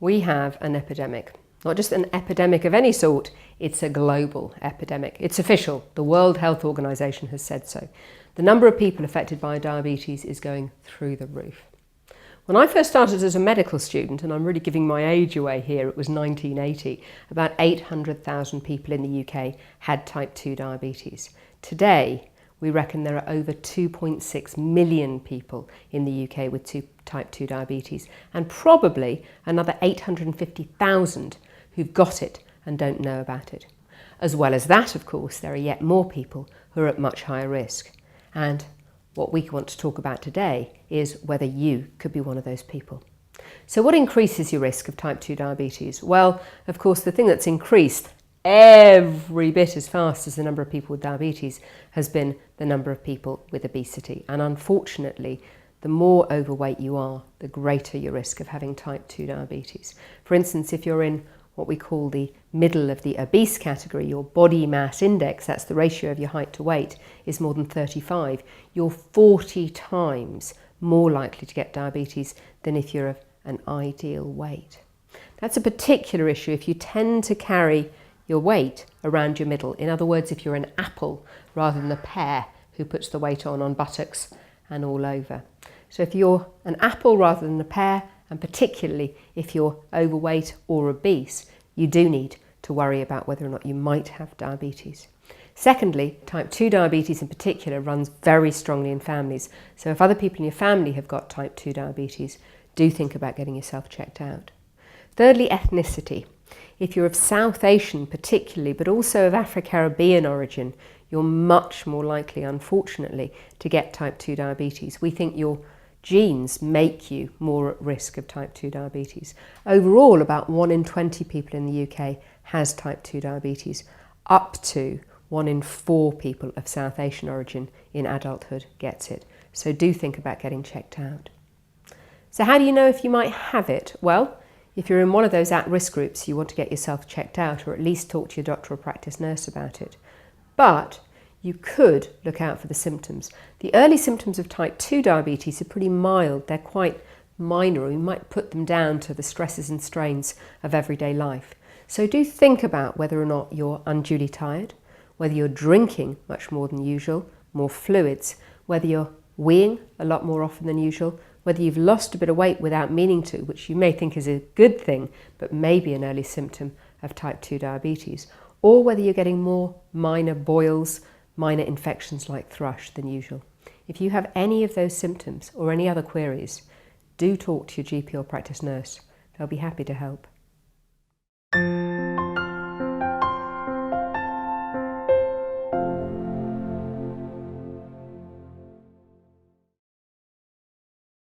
we have an epidemic. Not just an epidemic of any sort, it's a global epidemic. It's official. The World Health Organization has said so. The number of people affected by diabetes is going through the roof. When I first started as a medical student, and I'm really giving my age away here, it was 1980, about 800,000 people in the UK had type 2 diabetes. Today, we reckon there are over 2.6 million people in the UK with type 2 diabetes, and probably another 850,000 who've got it and don't know about it. As well as that, of course, there are yet more people who are at much higher risk. And what we want to talk about today is whether you could be one of those people. So what increases your risk of type 2 diabetes? Well, of course, the thing that's increased every bit as fast as the number of people with diabetes has been the number of people with obesity. And unfortunately, the more overweight you are, the greater your risk of having type 2 diabetes. For instance, if you're in what we call the middle of the obese category, your body mass index, that's the ratio of your height to weight, is more than 35, you're 40 times more likely to get diabetes than if you're of an ideal weight. That's a particular issue if you tend to carry your weight around your middle. In other words, if you're an apple rather than a pear who puts the weight on buttocks and all over. So if you're an apple rather than a pear, and particularly if you're overweight or obese, you do need to worry about whether or not you might have diabetes. Secondly, type 2 diabetes in particular runs very strongly in families. So if other people in your family have got type 2 diabetes, do think about getting yourself checked out. Thirdly, ethnicity. If you're of South Asian particularly, but also of Afro-Caribbean origin, you're much more likely, unfortunately, to get type 2 diabetes. We think your genes make you more at risk of type 2 diabetes. Overall, about 1 in 20 people in the UK has type 2 diabetes, up to 1 in 4 people of South Asian origin in adulthood gets it. So do think about getting checked out. So how do you know if you might have it? Well, if you're in one of those at-risk groups, you want to get yourself checked out or at least talk to your doctor or practice nurse about it. But you could look out for the symptoms. The early symptoms of type 2 diabetes are pretty mild. They're quite minor. We might put them down to the stresses and strains of everyday life. So do think about whether or not you're unduly tired, whether you're drinking much more than usual, more fluids, whether you're weeing a lot more often than usual, whether you've lost a bit of weight without meaning to, which you may think is a good thing, but may be an early symptom of type 2 diabetes, or whether you're getting more minor boils, minor infections like thrush than usual. If you have any of those symptoms or any other queries, do talk to your GP or practice nurse. They'll be happy to help.